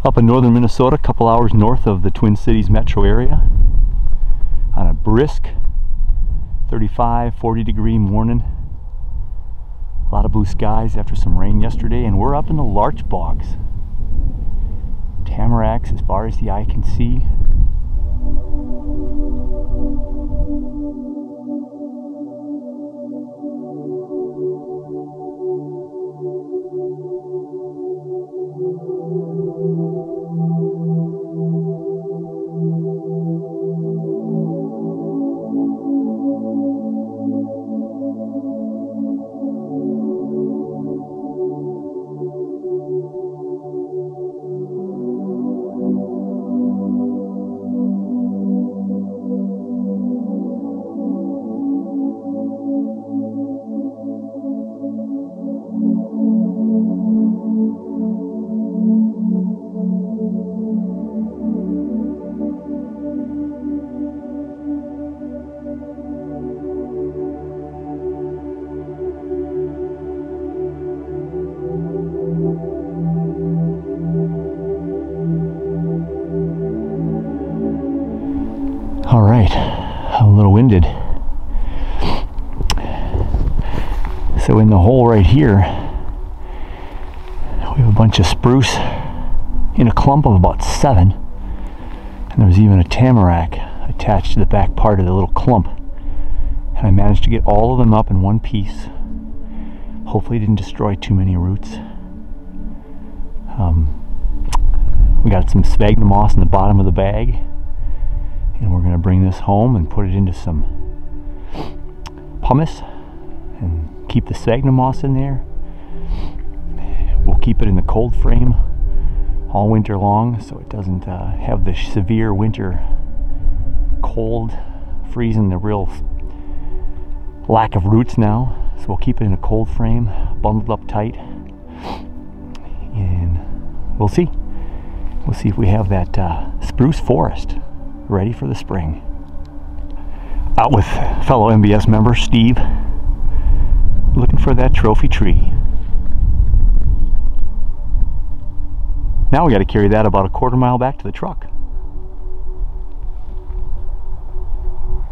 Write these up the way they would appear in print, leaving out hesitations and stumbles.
Up in northern Minnesota, a couple hours north of the Twin Cities metro area, on a brisk 35-40 degree morning. A lot of blue skies after some rain yesterday, and we're up in the larch bogs. Tamaracks as far as the eye can see. All right, I'm a little winded. So in the hole right here, we have a bunch of spruce in a clump of about 7. And there was even a tamarack attached to the back part of the little clump. And I managed to get all of them up in one piece. Hopefully it didn't destroy too many roots. We got some sphagnum moss in the bottom of the bag. And we're going to bring this home and put it into some pumice and keep the sphagnum moss in there. We'll keep it in the cold frame all winter long so it doesn't have the severe winter cold, freezing the real lack of roots now. So we'll keep it in a cold frame, bundled up tight, and we'll see. We'll see if we have that spruce forest ready for the spring. Out with fellow MBS member Steve, looking for that trophy tree. Now we got to carry that about a quarter mile back to the truck.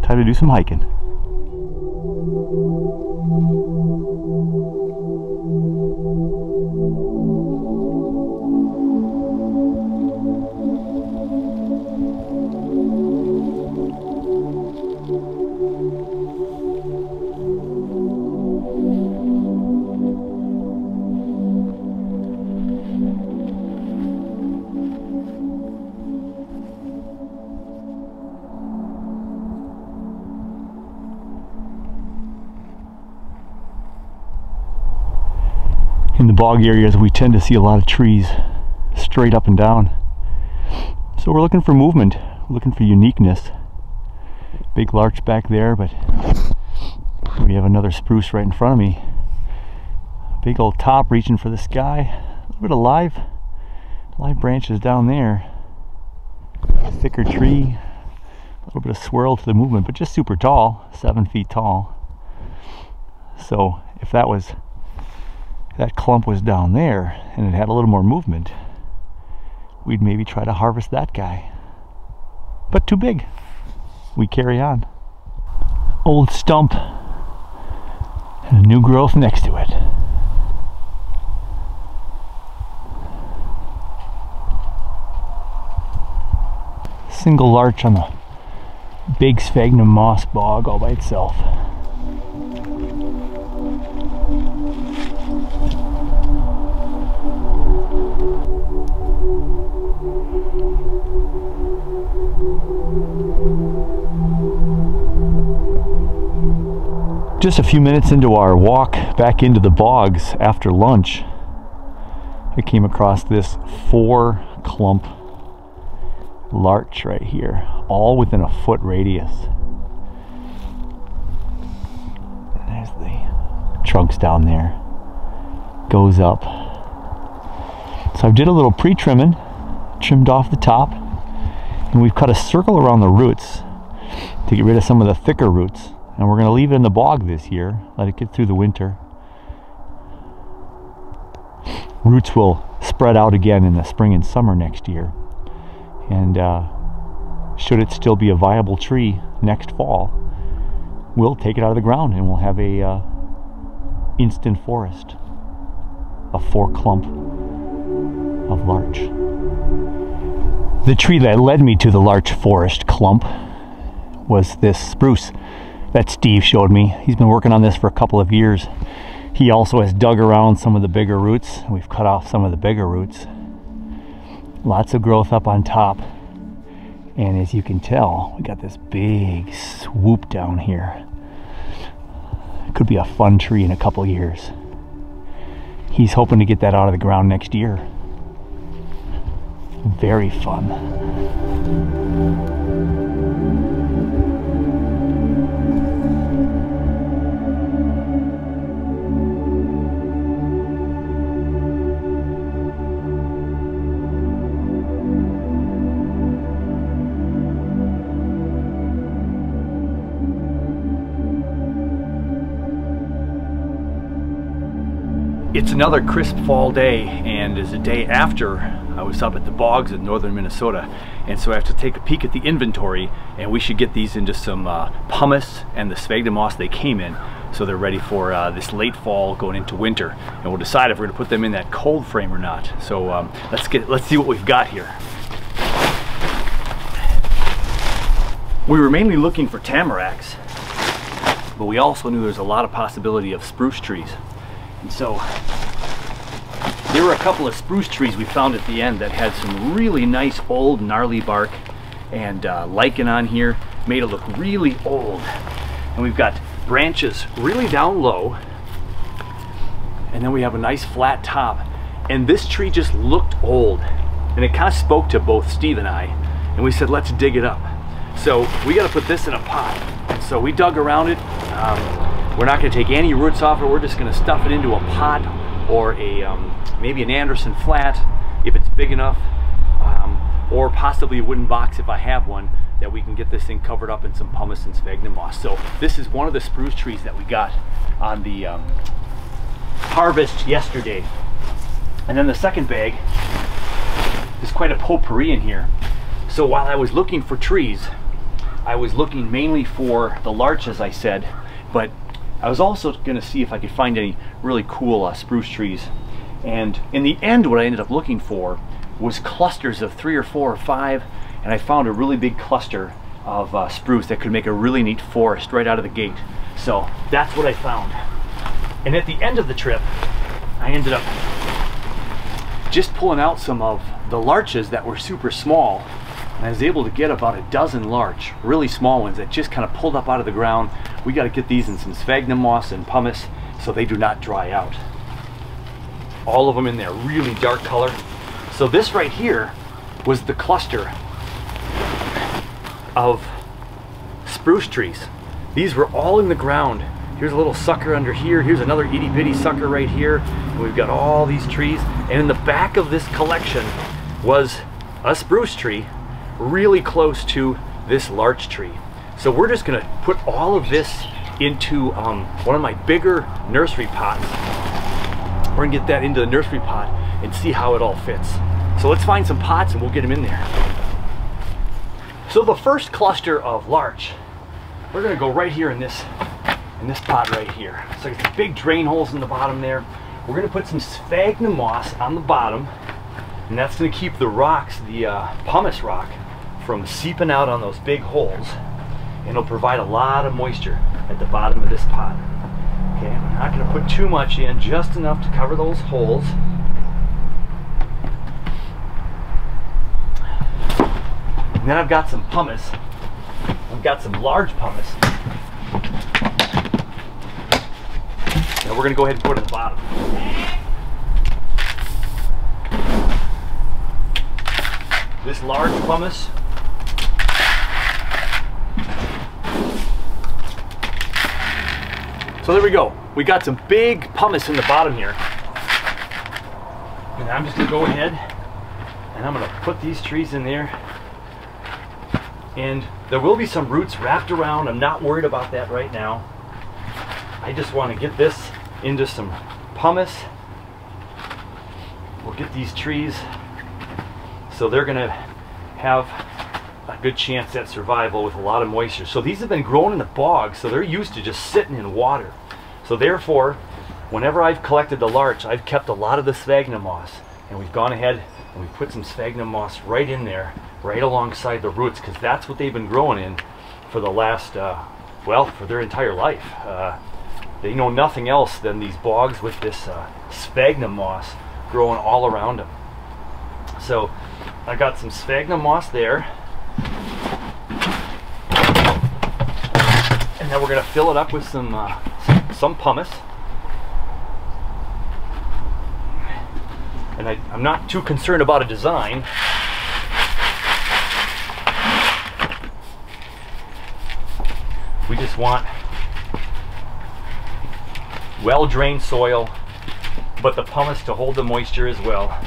Time to do some hiking. In the bog areas, we tend to see a lot of trees straight up and down. So we're looking for movement, looking for uniqueness. Big larch back there, but we have another spruce right in front of me. Big old top reaching for the sky. A little bit of live branches down there. Thicker tree. A little bit of swirl to the movement, but just super tall, 7 feet tall. So if that clump was down there and it had a little more movement, we'd maybe try to harvest that guy. But too big. We carry on. Old stump and a new growth next to it. Single larch on the big sphagnum moss bog all by itself. Just a few minutes into our walk back into the bogs after lunch, I came across this 4 clump larch right here, all within a foot radius. There's the trunks down there. Goes up. So I did a little pre-trimming, trimmed off the top, and we've cut a circle around the roots to get rid of some of the thicker roots. And we're going to leave it in the bog this year, let it get through the winter. Roots will spread out again in the spring and summer next year. And should it still be a viable tree next fall, we'll take it out of the ground and we'll have a instant forest, a 4-clump of larch. The tree that led me to the larch forest clump was this spruce that Steve showed me. He's been working on this for a couple of years. He also has dug around some of the bigger roots. We've cut off some of the bigger roots. Lots of growth up on top. And as you can tell, we got this big swoop down here. It could be a fun tree in a couple of years. He's hoping to get that out of the ground next year. Very fun. It's another crisp fall day, and it's a day after I was up at the bogs in northern Minnesota, and so I have to take a peek at the inventory, and we should get these into some pumice and the sphagnum moss they came in, so they're ready for this late fall going into winter, and we'll decide if we're going to put them in that cold frame or not. So let's see what we've got here. We were mainly looking for tamaracks, but we also knew there's a lot of possibility of spruce trees. And so there were a couple of spruce trees we found at the end that had some really nice old gnarly bark and lichen on here, made it look really old. And we've got branches really down low, and then we have a nice flat top. And this tree just looked old, and it kind of spoke to both Steve and I, and we said, let's dig it up. So we got to put this in a pot. And so we dug around it. We're not going to take any roots off it. We're just going to stuff it into a pot or a maybe an Anderson flat if it's big enough, or possibly a wooden box if I have one, that we can get this thing covered up in some pumice and sphagnum moss. So this is one of the spruce trees that we got on the harvest yesterday. And then the second bag is quite a potpourri in here. So while I was looking for trees, I was looking mainly for the larch, as I said, but I was also going to see if I could find any really cool spruce trees. And in the end, what I ended up looking for was clusters of 3 or 4 or 5, and I found a really big cluster of spruce that could make a really neat forest right out of the gate. So that's what I found. And at the end of the trip, I ended up just pulling out some of the larches that were super small. And I was able to get about a dozen larch, really small ones that just kind of pulled up out of the ground. We got to get these in some sphagnum moss and pumice so they do not dry out. All of them in there, really dark color. So this right here was the cluster of spruce trees. These were all in the ground. Here's a little sucker under here. Here's another itty bitty sucker right here. And we've got all these trees. And in the back of this collection was a spruce tree really close to this larch tree. So we're just gonna put all of this into one of my bigger nursery pots. We're gonna get that into the nursery pot and see how it all fits. So let's find some pots and we'll get them in there. So the first cluster of larch, we're gonna go right here in this pot right here. So it's big drain holes in the bottom there. We're gonna put some sphagnum moss on the bottom, and that's gonna keep the rocks, the pumice rock, from seeping out on those big holes, and it'll provide a lot of moisture at the bottom of this pot. Okay, I'm not going to put too much in, just enough to cover those holes. And then I've got some pumice. I've got some large pumice. Now we're going to go ahead and put it at the bottom. this large pumice. So there we go. We got some big pumice in the bottom here. And I'm just gonna go ahead and I'm gonna put these trees in there. And there will be some roots wrapped around. I'm not worried about that right now. I just want to get this into some pumice. We'll get these trees so they're gonna have a good chance at survival with a lot of moisture. So these have been grown in the bog, so they're used to just sitting in water. So therefore, whenever I've collected the larch, I've kept a lot of the sphagnum moss, and we've gone ahead and we put some sphagnum moss right in there, right alongside the roots, because that's what they've been growing in for the last, well, for their entire life. They know nothing else than these bogs with this sphagnum moss growing all around them. So I got some sphagnum moss there. And then we're going to fill it up with some pumice. And I'm not too concerned about a design. We just want well-drained soil, but the pumice to hold the moisture as well.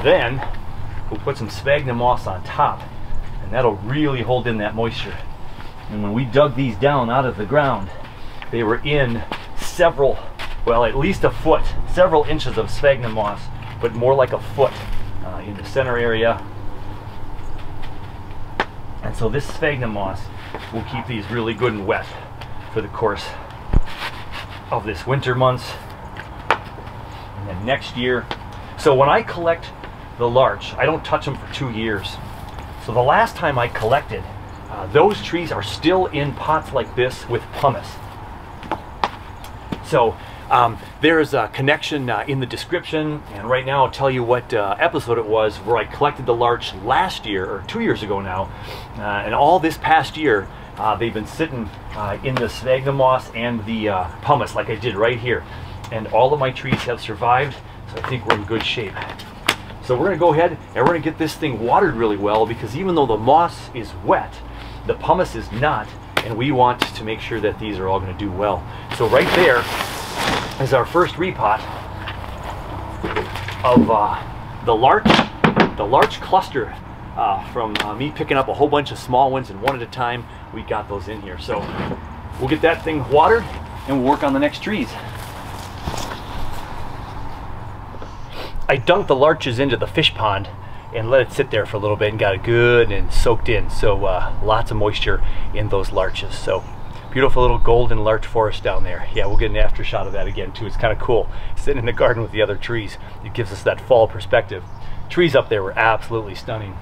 Then we'll put some sphagnum moss on top, and that'll really hold in that moisture. And when we dug these down out of the ground, they were in several, well, at least a foot, several inches of sphagnum moss, but more like a foot in the center area. And so this sphagnum moss will keep these really good and wet for the course of this winter months and then next year. So when I collect the larch, I don't touch them for 2 years. So the last time I collected, those trees are still in pots like this with pumice. So there's a connection in the description, and right now I'll tell you what episode it was where I collected the larch last year, or 2 years ago now, and all this past year they've been sitting in the sphagnum moss and the pumice like I did right here, and all of my trees have survived, so I think we're in good shape. So we're going to go ahead and we're going to get this thing watered really well, because even though the moss is wet, the pumice is not, and we want to make sure that these are all going to do well. So right there is our first repot of the larch cluster from me picking up a whole bunch of small ones, and one at a time we got those in here. So we'll get that thing watered and we'll work on the next trees. I dunked the larches into the fish pond and let it sit there for a little bit and got it good and soaked in. So lots of moisture in those larches. So beautiful little golden larch forest down there. Yeah, we'll get an after shot of that again too. It's kind of cool sitting in the garden with the other trees. It gives us that fall perspective. Trees up there were absolutely stunning.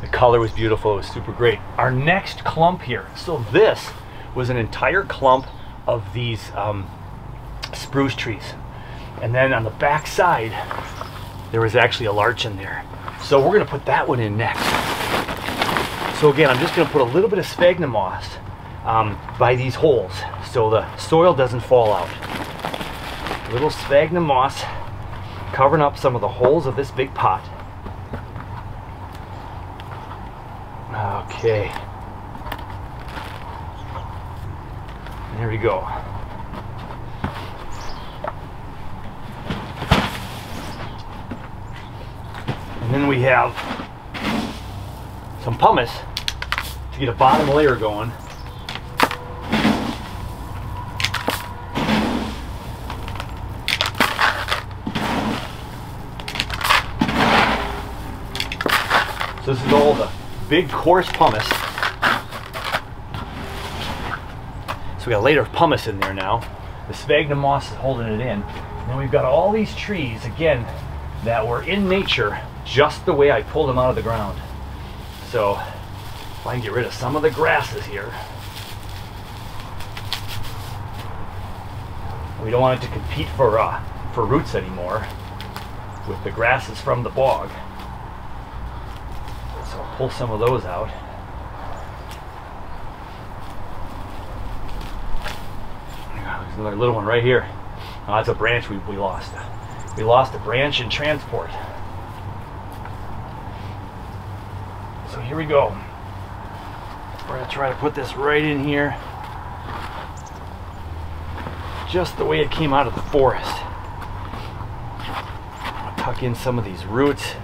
The color was beautiful. It was super great. Our next clump here. So this was an entire clump of these spruce trees. And then on the back side, there was actually a larch in there. So we're gonna put that one in next. So again, I'm just gonna put a little bit of sphagnum moss by these holes so the soil doesn't fall out. A little sphagnum moss covering up some of the holes of this big pot. Okay. There we go. And then we have some pumice to get a bottom layer going. So this is all the big coarse pumice. So we got a layer of pumice in there now. The sphagnum moss is holding it in. And then we've got all these trees, again, that were in nature just the way I pulled them out of the ground. So if I can get rid of some of the grasses here. We don't want it to compete for roots anymore with the grasses from the bog. pull some of those out. There's another little one right here. Oh, that's a branch we lost. We lost a branch in transport. So here we go. We're going to try to put this right in here, just the way it came out of the forest. I'm going to tuck in some of these roots.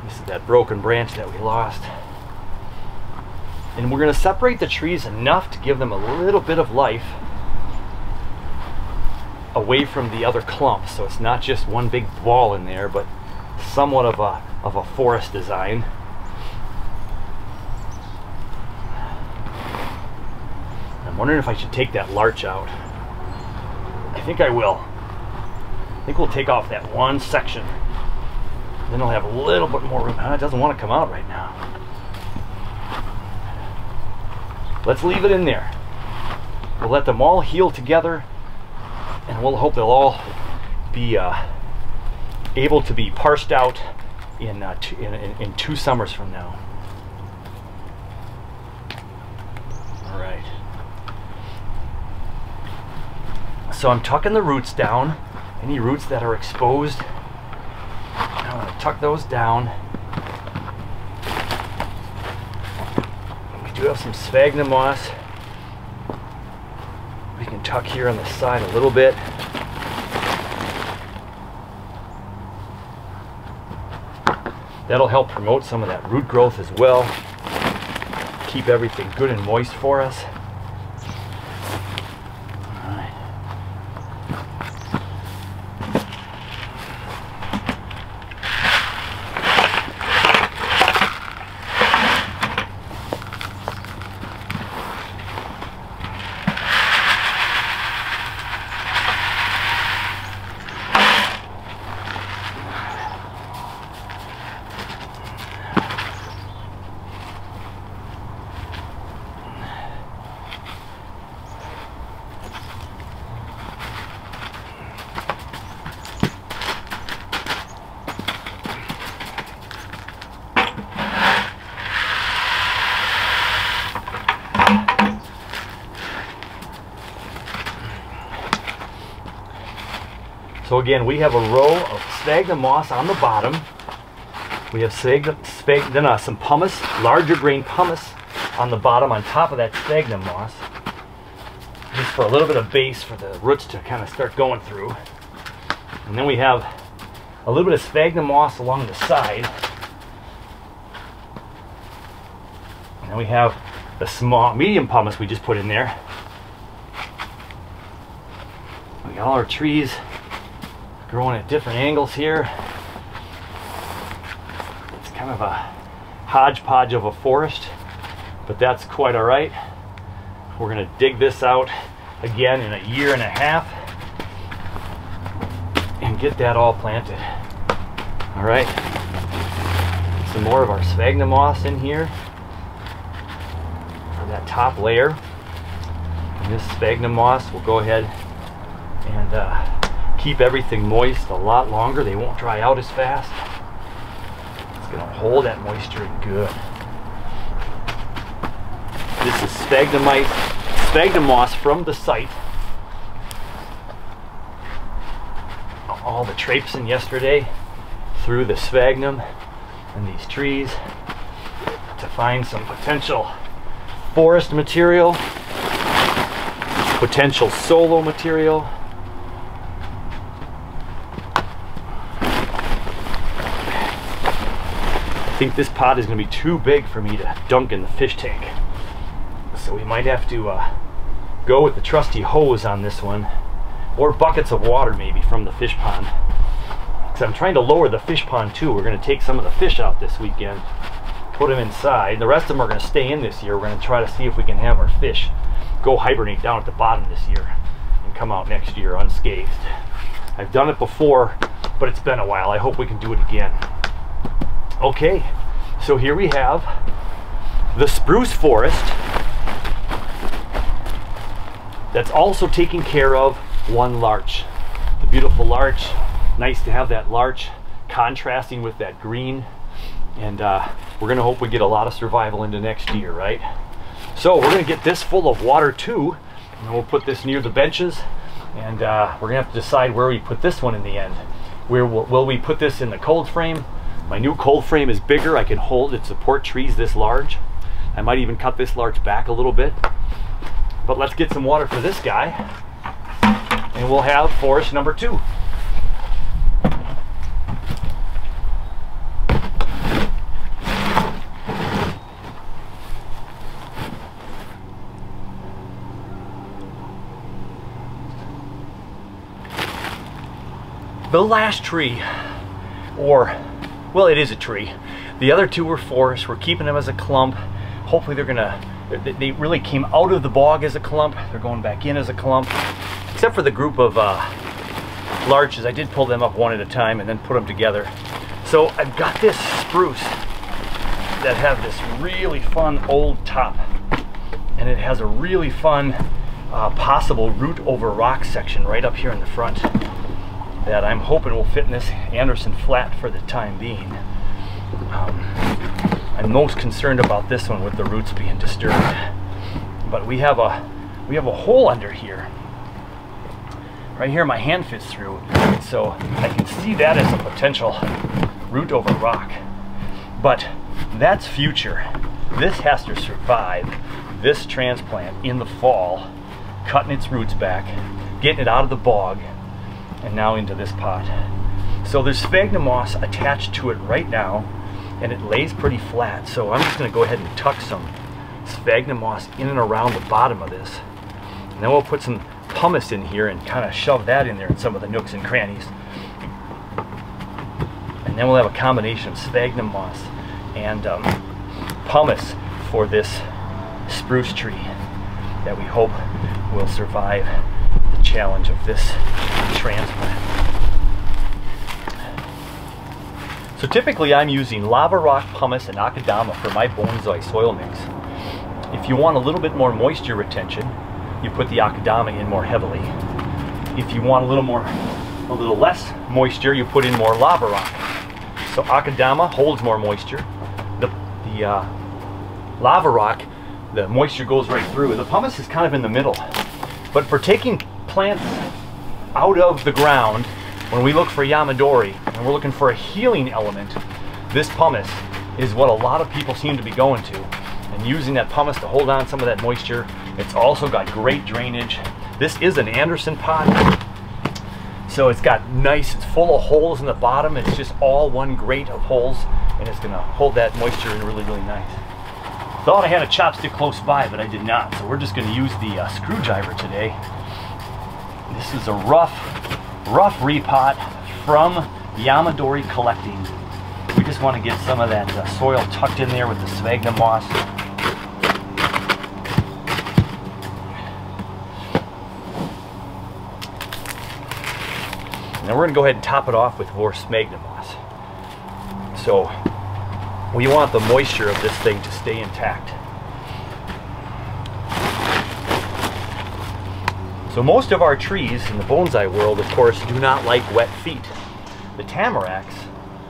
This is that broken branch that we lost. And we're going to separate the trees enough to give them a little bit of life away from the other clumps, so it's not just one big ball in there, but somewhat of a forest design. I'm wondering if I should take that larch out. I think I will. I think we'll take off that one section. Then I'll have a little bit more room. It doesn't want to come out right now. Let's leave it in there. We'll let them all heal together, and we'll hope they'll all be able to be parsed out in 2 summers from now. All right. So I'm tucking the roots down. Any roots that are exposed, I'm going to tuck those down. We do have some sphagnum moss. We can tuck here on the side a little bit. That'll help promote some of that root growth as well. Keep everything good and moist for us. So again, we have a row of sphagnum moss on the bottom. We have some pumice, larger grain pumice on the bottom on top of that sphagnum moss, just for a little bit of base for the roots to kind of start going through. And then we have a little bit of sphagnum moss along the side. And then we have the medium pumice we just put in there. We got all our trees growing at different angles here. It's kind of a hodgepodge of a forest, but that's quite all right. We're going to dig this out again in 1.5 years and get that all planted. All right, some more of our sphagnum moss in here for that top layer. And this sphagnum moss will go ahead and keep everything moist a lot longer. They won't dry out as fast. It's going to hold that moisture good. This is sphagnum moss from the site. All the traipsing yesterday through the sphagnum and these trees to find some potential forest material, potential solo material. I think this pot is going to be too big for me to dunk in the fish tank, so we might have to go with the trusty hose on this one, or buckets of water maybe from the fish pond, because I'm trying to lower the fish pond too. We're going to take some of the fish out this weekend, put them inside. The rest of them are going to stay in this year. We're going to try to see if we can have our fish go hibernate down at the bottom this year and come out next year unscathed. I've done it before, but it's been a while. I hope we can do it again. Okay, so here we have the spruce forest that's also taking care of one larch. The beautiful larch. Nice to have that larch contrasting with that green and we're gonna hope we get a lot of survival into next year, right? So we're gonna get this full of water too, and we'll put this near the benches, and we're gonna have to decide where we put this one in the end. Where will we put this in the cold frame? My new cold frame is bigger. I can hold it, support trees this large. I might even cut this large back a little bit. But let's get some water for this guy, and we'll have forest number 2. The last tree, or, well, it is a tree. The other 2 were forest. We're keeping them as a clump. Hopefully they really came out of the bog as a clump. They're going back in as a clump. Except for the group of larches. I did pull them up one at a time and then put them together. So I've got this spruce that have this really fun old top. And it has a really fun possible root over rock section right up here in the front that I'm hoping will fit in this Anderson flat for the time being. I'm most concerned about this one with the roots being disturbed. But we have a hole under here. Right here my hand fits through. So I can see that as a potential root over rock. But that's future. This has to survive this transplant in the fall, cutting its roots back, getting it out of the bog, and now into this pot. So there's sphagnum moss attached to it right now, and it lays pretty flat. So I'm just going to go ahead and tuck some sphagnum moss in and around the bottom of this. And then we'll put some pumice in here and kind of shove that in there in some of the nooks and crannies. And then we'll have a combination of sphagnum moss and pumice for this spruce tree that we hope will survive the challenge of this transplant. So typically I'm using lava rock, pumice, and akadama for my bonsai soil mix. If you want a little bit more moisture retention, you put the akadama in more heavily. If you want a little less moisture, you put in more lava rock. So akadama holds more moisture. The lava rock, the moisture goes right through. The pumice is kind of in the middle. But for taking plants out of the ground, when we look for Yamadori and we're looking for a healing element, this pumice is what a lot of people seem to be going to. And using that pumice to hold on some of that moisture. It's also got great drainage. This is an Anderson pot. So it's got nice, it's full of holes in the bottom. It's just all one grate of holes, and it's gonna hold that moisture in really, really nice. Thought I had a chopstick close by, but I did not. So we're just gonna use the screwdriver today. This is a rough repot from Yamadori Collecting. We just want to get some of that soil tucked in there with the sphagnum moss. And then we're going to go ahead and top it off with more sphagnum moss. So we want the moisture of this thing to stay intact. So most of our trees in the bonsai world, of course, do not like wet feet. The tamaracks,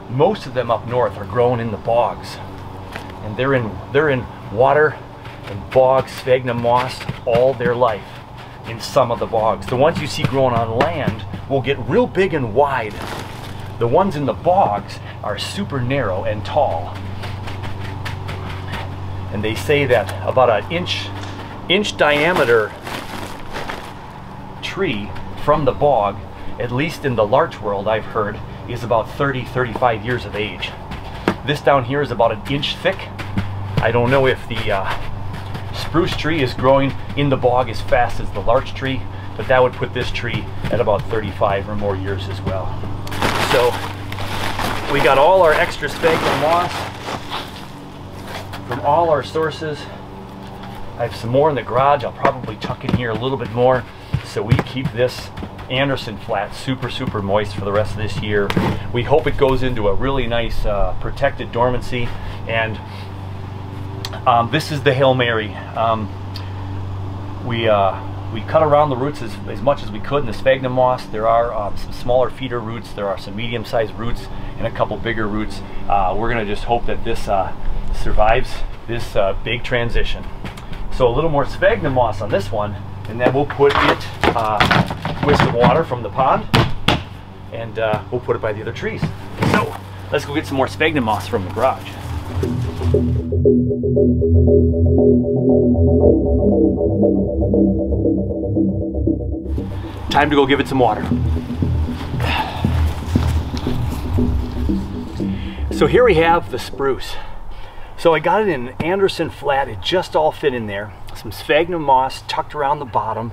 most of them up north, are grown in the bogs. And they're in water and bogs, sphagnum moss, all their life in some of the bogs. The ones you see growing on land will get real big and wide. The ones in the bogs are super narrow and tall. And they say that about an inch diameter tree from the bog, at least in the larch world I've heard, is about 30-35 years of age. This down here is about an inch thick. I don't know if the spruce tree is growing in the bog as fast as the larch tree, but that would put this tree at about 35 or more years as well. So we got all our extra sphagnum moss from all our sources. I have some more in the garage. I'll probably tuck in here a little bit more, so we keep this Anderson flat super moist for the rest of this year. We hope it goes into a really nice protected dormancy. And this is the Hail Mary. We cut around the roots as much as we could in the sphagnum moss. There are some smaller feeder roots, there are some medium-sized roots, and a couple bigger roots. We're gonna just hope that this survives this big transition. So a little more sphagnum moss on this one, and then we'll put it with some water from the pond, and we'll put it by the other trees. So let's go get some more sphagnum moss from the garage. Time to go give it some water. So here we have the spruce. So I got it in an Anderson flat. It just all fit in there. Some sphagnum moss tucked around the bottom,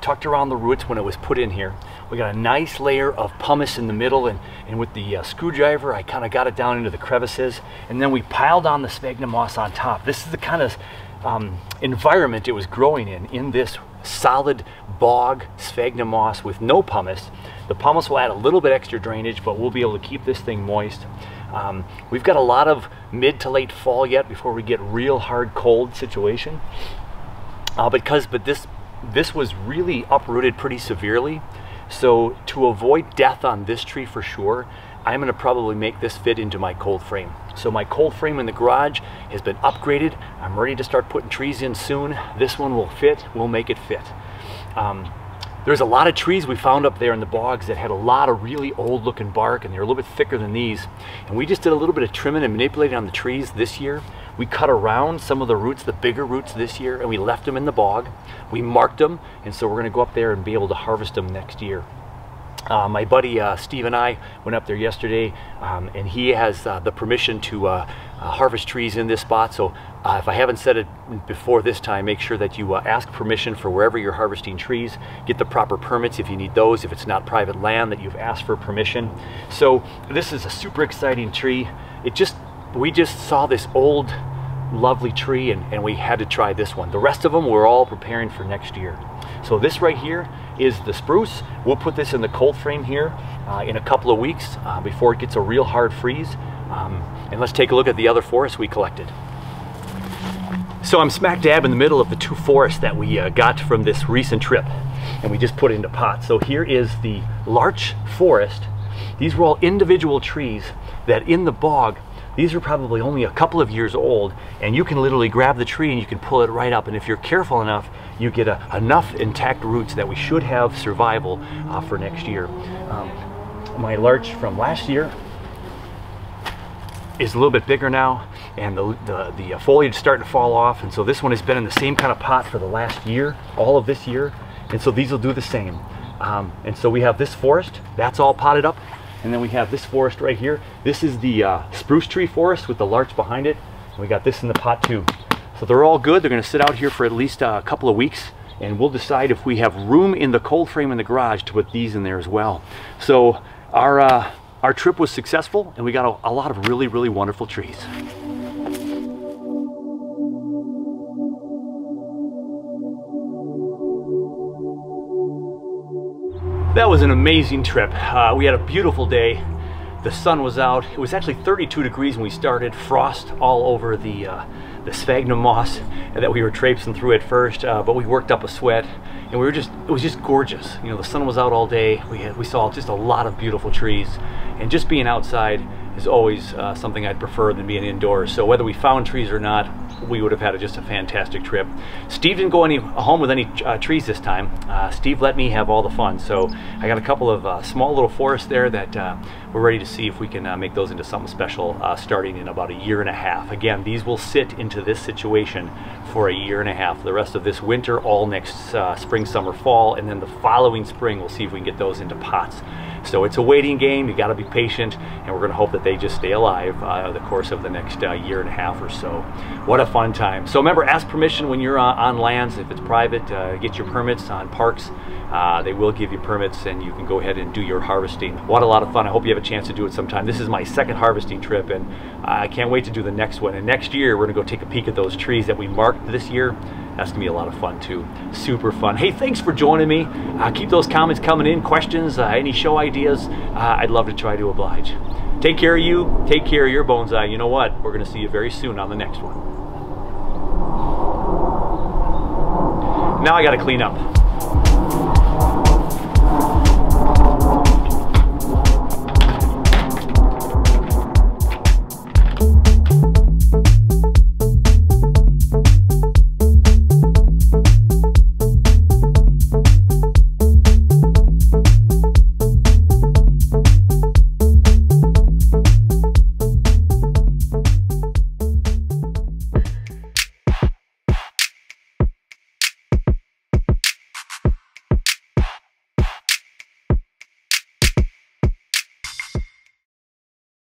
tucked around the roots when it was put in here. We got a nice layer of pumice in the middle, and with the screwdriver I kind of got it down into the crevices, and then we piled on the sphagnum moss on top. This is the kind of environment it was growing in this solid bog sphagnum moss with no pumice. The pumice will add a little bit extra drainage, but we'll be able to keep this thing moist. We've got a lot of mid to late fall yet before we get real hard cold situation. But this was really uprooted pretty severely. So to avoid death on this tree for sure, I'm going to probably make this fit into my cold frame. So my cold frame in the garage has been upgraded. I'm ready to start putting trees in soon. This one will fit. We'll make it fit. There's a lot of trees we found up there in the bogs that had a lot of really old looking bark, and they're a little bit thicker than these. And we just did a little bit of trimming and manipulating on the trees this year. We cut around some of the roots, the bigger roots this year, and we left them in the bog. We marked them, and so we're going to go up there and be able to harvest them next year. My buddy Steve and I went up there yesterday, and he has the permission to harvest trees in this spot. So if I haven't said it before this time, make sure that you ask permission for wherever you're harvesting trees. Get the proper permits if you need those, if it's not private land that you've asked for permission. So this is a super exciting tree. We just saw this old lovely tree, and we had to try this one. The rest of them we're all preparing for next year. So this right here is the spruce. We'll put this in the cold frame here in a couple of weeks before it gets a real hard freeze. And let's take a look at the other forests we collected. So I'm smack dab in the middle of the two forests that we got from this recent trip, and we just put it into pots. So here is the larch forest. These were all individual trees that in the bog, these are probably only a couple of years old, and you can literally grab the tree and you can pull it right up, and if you're careful enough, you get enough intact roots that we should have survival for next year. My larch from last year is a little bit bigger now, and the foliage is starting to fall off, and so this one has been in the same kind of pot for the last year, all of this year, and so these will do the same. And so we have this forest, that's all potted up. And then we have this forest right here. This is the spruce tree forest with the larch behind it. And we got this in the pot too. So they're all good. They're going to sit out here for at least a couple of weeks, and we'll decide if we have room in the cold frame in the garage to put these in there as well. So our trip was successful, and we got a lot of really, really wonderful trees. That was an amazing trip. We had a beautiful day. The sun was out. It was actually 32 degrees when we started. Frost all over the sphagnum moss that we were traipsing through at first, but we worked up a sweat, and it was just gorgeous. You know, the sun was out all day. We saw just a lot of beautiful trees, and just being outside is always something I'd prefer than being indoors. So whether we found trees or not, we would have had just a fantastic trip. Steve didn't go home with any trees this time. Steve let me have all the fun. So I got a couple of small little forests there that we're ready to see if we can make those into something special starting in about 1.5 years. Again, these will sit into this situation for 1.5 years. The rest of this winter, all next spring, summer, fall, and then the following spring we'll see if we can get those into pots. So it's a waiting game. You got to be patient, and we're going to hope that they just stay alive the course of the next 1.5 years or so. What a fun time. So remember, ask permission when you're on lands. If it's private, get your permits on parks. They will give you permits, and you can go ahead and do your harvesting. What a lot of fun. I hope you have a chance to do it sometime. This is my second harvesting trip, and I can't wait to do the next one. And next year, we're going to go take a peek at those trees that we marked this year. That's gonna be a lot of fun too. Super fun. Hey, thanks for joining me. Keep those comments coming in, questions, any show ideas. I'd love to try to oblige. Take care of you, take care of your bonsai. You know what? We're gonna see you very soon on the next one. Now I gotta clean up.